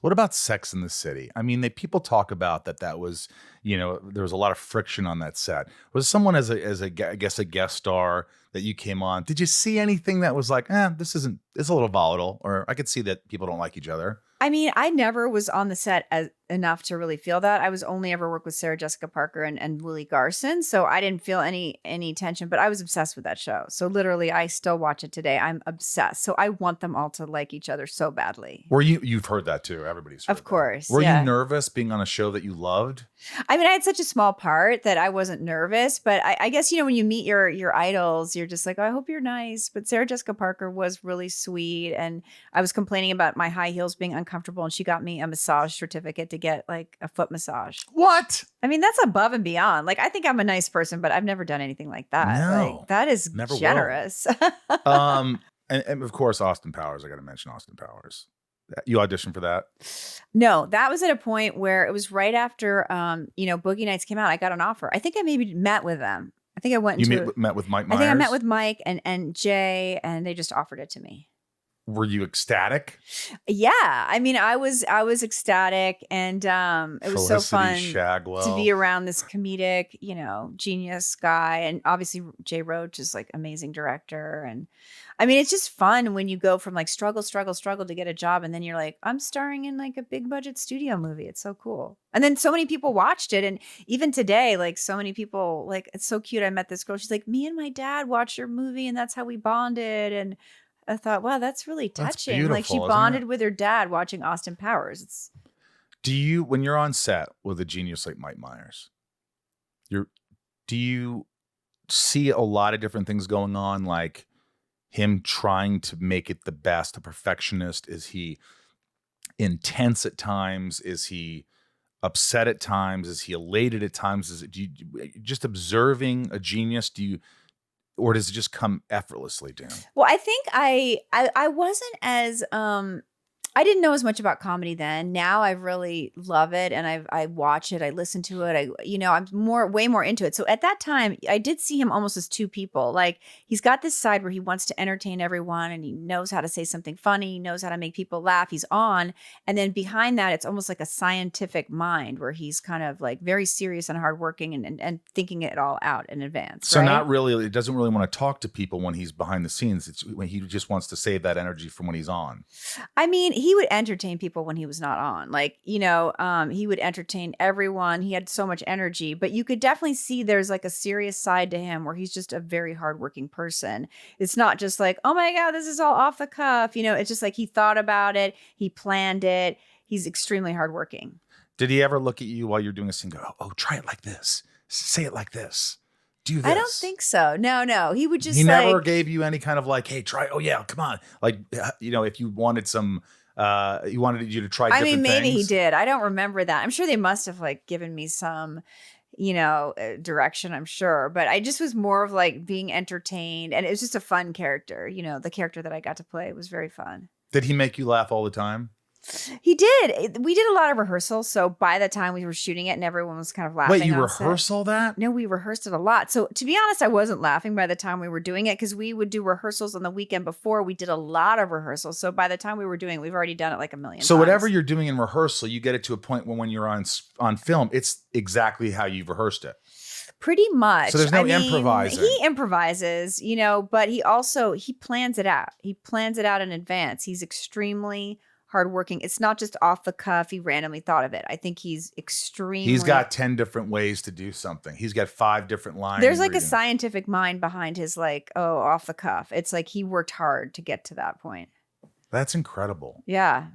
What about Sex in the City? I mean, people talk about that was, there was a lot of friction on that set. Was someone I guess a guest star that you came on? Did you see anything that was like, it's a little volatile, or I could see that people don't like each other? I mean, I never was on the set enough to really feel that. I was only ever worked with Sarah Jessica Parker and Willie Garson, so I didn't feel any tension. But I was obsessed with that show. So literally, I still watch it today. I'm obsessed. So I want them all to like each other so badly. You've heard that too? Everybody's heard Of course, that. Were you yeah. nervous being on a show that you loved? I mean, I had such a small part that I wasn't nervous, but I guess, when you meet your idols, you're just like, oh, I hope you're nice. But Sarah Jessica Parker was really sweet. And I was complaining about my high heels being uncomfortable. And she got me a massage certificate to get like a foot massage. What? I mean, that's above and beyond. Like, I think I'm a nice person, but I've never done anything like that. No, like, that is never generous. And of course, Austin Powers. I got to mention Austin Powers. You auditioned for that? No, that was at a point where it was right after, Boogie Nights came out. I got an offer. I think I maybe met with them. I think I went into met with Mike Myers? I think I met with Mike and Jay, and they just offered it to me. Were you ecstatic? Yeah. I mean, I was ecstatic, and it was so fun to be around this comedic, genius guy. And obviously Jay Roach is like amazing director. And I mean, it's just fun when you go from like struggle to get a job. And then you're like, I'm starring in like a big budget studio movie. It's so cool. And then so many people watched it. And even today, like so many people, like, it's so cute. I met this girl. She's like, me and my dad watched your movie and that's how we bonded. And I thought, wow, that's really touching. Like, she bonded with her dad watching Austin Powers. When you're on set with a genius like Mike Myers, do you see a lot of different things going on? Like him trying to make it the best, a perfectionist? Is he intense at times? Is he upset at times? Is he elated at times? Just observing a genius? Or does it just come effortlessly to him? Well, I think I wasn't as I didn't know as much about comedy then. Now I really love it, and I watch it, I listen to it. I'm way more into it. So at that time, I did see him almost as two people. Like, he's got this side where he wants to entertain everyone, and he knows how to say something funny, he knows how to make people laugh. He's on, and then behind that, it's almost like a scientific mind where he's kind of like very serious and hardworking and thinking it all out in advance. So right? not really. It doesn't really want to talk to people when he's behind the scenes. It's when he just wants to save that energy from when he's on. I mean, he would entertain people when he was not on. Like, he would entertain everyone. He had so much energy, but you could definitely see there's like a serious side to him where he's just a very hardworking person. It's not just like, oh my God, this is all off the cuff. It's just like he thought about it. He planned it. He's extremely hardworking. Did he ever look at you while you're doing a scene and go, oh, try it like this. Say it like this. Do this. I don't think so. No. He would just never gave you any kind of like, hey, try. Oh yeah, come on. Like, if you wanted some, he wanted you to try different things. Maybe he did. I don't remember that. I'm sure they must have like given me some, direction, I'm sure. But I just was more of like being entertained, and it was just a fun character. The character that I got to play was very fun. Did he make you laugh all the time? He did. We did a lot of rehearsals. So by the time we were shooting it and everyone was kind of laughing. Wait, you rehearse all that? No, we rehearsed it a lot. So to be honest, I wasn't laughing by the time we were doing it, because we would do rehearsals on the weekend before. We did a lot of rehearsals. So by the time we were doing it, we've already done it like a million times. So whatever you're doing in rehearsal, you get it to a point when you're on film, it's exactly how you've rehearsed it. Pretty much. So there's no improvising. He improvises, but he plans it out. He plans it out in advance. He's extremely hardworking. It's not just off the cuff. He randomly thought of it. I think he's got 10 different ways to do something. He's got 5 different lines. There's like a scientific mind behind his off the cuff. It's like he worked hard to get to that point. That's incredible. Yeah.